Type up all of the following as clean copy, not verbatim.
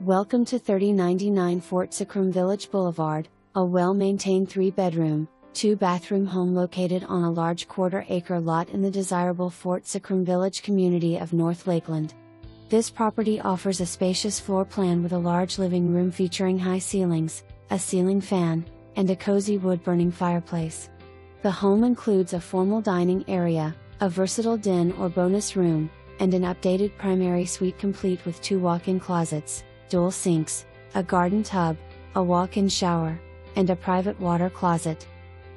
Welcome to 3099 Fort Socrum Village Boulevard, a well-maintained 3-bedroom, 2-bathroom home located on a large quarter-acre lot in the desirable Fort Socrum Village community of North Lakeland. This property offers a spacious floor plan with a large living room featuring high ceilings, a ceiling fan, and a cozy wood-burning fireplace. The home includes a formal dining area, a versatile den or bonus room, and an updated primary suite complete with 2 walk-in closets, dual sinks, a garden tub, a walk-in shower, and a private water closet.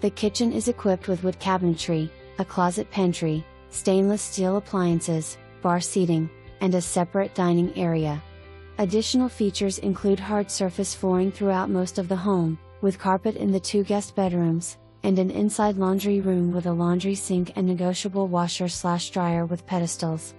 The kitchen is equipped with wood cabinetry, a closet pantry, stainless steel appliances, bar seating, and a separate dining area. Additional features include hard surface flooring throughout most of the home, with carpet in the 2 guest bedrooms, and an inside laundry room with a laundry sink and negotiable washer/dryer with pedestals.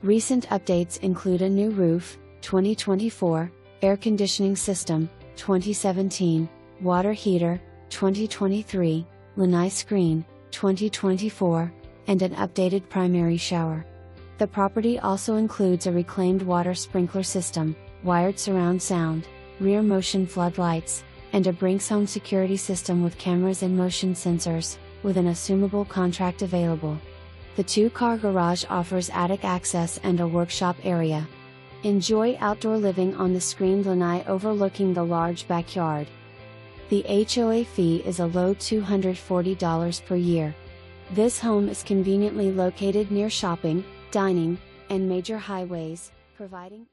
Recent updates include a new roof, 2024, air conditioning system, 2017, water heater, 2023, lanai screen, 2024, and an updated primary shower. The property also includes a reclaimed water sprinkler system, wired surround sound, rear motion floodlights, and a Brinks home security system with cameras and motion sensors, with an assumable contract available. The 2-car garage offers attic access and a workshop area. Enjoy outdoor living on the screened lanai overlooking the large backyard. The HOA fee is a low $240 per year. This home is conveniently located near shopping, dining, and major highways, providing